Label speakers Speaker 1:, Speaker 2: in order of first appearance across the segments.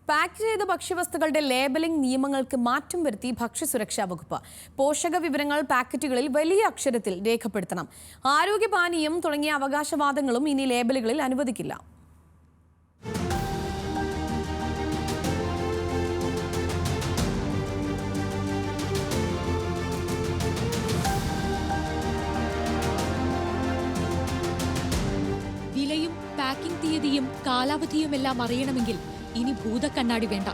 Speaker 1: Pack ചെയ്ത ഭക്ഷ്യവസ്തുക്കളുടെ labelling നിയമങ്ങൾക്ക് മാറ്റം വരുത്തി ഭക്ഷ്യസുരക്ഷാ വകുപ്പ്. പോഷക വിവരങ്ങൾ പാക്കറ്റുകളിൽ വലിയ അക്ഷരത്തിൽ രേഖപ്പെടുത്തണം. ആരോഗ്യപാനീയം തുടങ്ങിയ അവകാശവാദങ്ങളും ഇനി ലേബലുകളിൽ അനുവദിക്കില്ല.
Speaker 2: വിലയും പാക്കിംഗ് തീയതിയും കാലാവധിയുമെല്ലാം അറിയണമെങ്കിൽ ഇനി ഭൂതക്കണ്ണാടി വേണ്ട.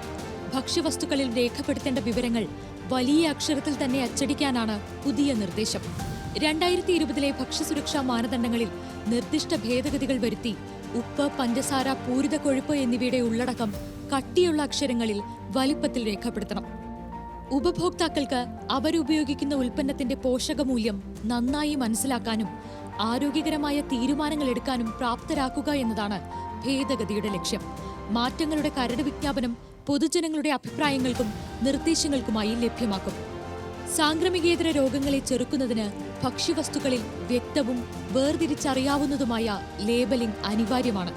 Speaker 2: ഭക്ഷ്യവസ്തുക്കളിൽ രേഖപ്പെടുത്തേണ്ട വിവരങ്ങൾ വലിയ അക്ഷരത്തിൽ തന്നെ അച്ചടിക്കാനാണ് പുതിയ നിർദ്ദേശം. 2020 ഭക്ഷ്യസുരക്ഷാ മാനദണ്ഡങ്ങളിൽ നിർദ്ദിഷ്ട ഭേദഗതികൾ വരുത്തി ഉപ്പ്, പഞ്ചസാര, പൂരിത കൊഴുപ്പ് എന്നിവയുടെ ഉള്ളടക്കം കട്ടിയുള്ള അക്ഷരങ്ങളിൽ വലിപ്പത്തിൽ രേഖപ്പെടുത്തണം. ഉപഭോക്താക്കൾക്ക് അവരുപയോഗിക്കുന്ന ഉൽപ്പന്നത്തിന്റെ പോഷകമൂല്യം നന്നായി മനസ്സിലാക്കാനും ആരോഗ്യകരമായ തീരുമാനങ്ങൾ എടുക്കാനും പ്രാപ്തരാക്കുക എന്നതാണ് ഭേദഗതിയുടെ ലക്ഷ്യം. മാറ്റങ്ങളുടെ കരട് വിജ്ഞാപനം പൊതുജനങ്ങളുടെ അഭിപ്രായങ്ങൾക്കും നിർദ്ദേശങ്ങൾക്കുമായി ലഭ്യമാക്കും. സാംക്രമികേതര രോഗങ്ങളെ ചെറുക്കുന്നതിന് ഭക്ഷ്യവസ്തുക്കളിൽ വ്യക്തവും വേർതിരിച്ചറിയാവുന്നതുമായ ലേബലിംഗ് അനിവാര്യമാണ്.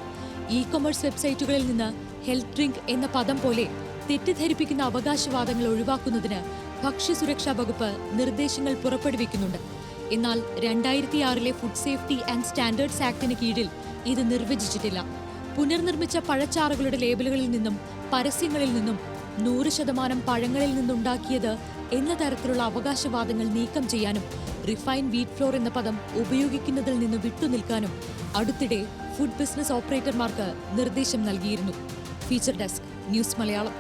Speaker 2: ഇ-കൊമേഴ്സ് വെബ്സൈറ്റുകളിൽ നിന്ന് ഹെൽത്ത് ഡ്രിങ്ക് എന്ന പദം പോലെ തെറ്റിദ്ധരിപ്പിക്കുന്ന അവകാശവാദങ്ങൾ ഒഴിവാക്കുന്നതിന് ഭക്ഷ്യസുരക്ഷാ വകുപ്പ് നിർദ്ദേശങ്ങൾ പുറപ്പെടുവിക്കുന്നുണ്ട്. എന്നാൽ 2006 ഫുഡ് സേഫ്റ്റി ആൻഡ് സ്റ്റാൻഡേർഡ്സ് ആക്ടിന് കീഴിൽ ഇത് നിർവചിച്ചിട്ടില്ല. പുനർനിർമ്മിച്ച പഴച്ചാറുകളുടെ ലേബലുകളിൽ നിന്നും പരസ്യങ്ങളിൽ നിന്നും 100% പഴങ്ങളിൽ നിന്നുണ്ടാക്കിയത് എന്ന തരത്തിലുള്ള അവകാശവാദങ്ങൾ നീക്കം ചെയ്യാനും റിഫൈൻ വീറ്റ് ഫ്ലോർ എന്ന പദം ഉപയോഗിക്കുന്നതിൽ നിന്ന് വിട്ടുനിൽക്കാനും അടുത്തിടെ ഫുഡ് ബിസിനസ് ഓപ്പറേറ്റർമാർക്ക് നിർദ്ദേശം നൽകിയിരുന്നു. Feature desk, news Malayalam.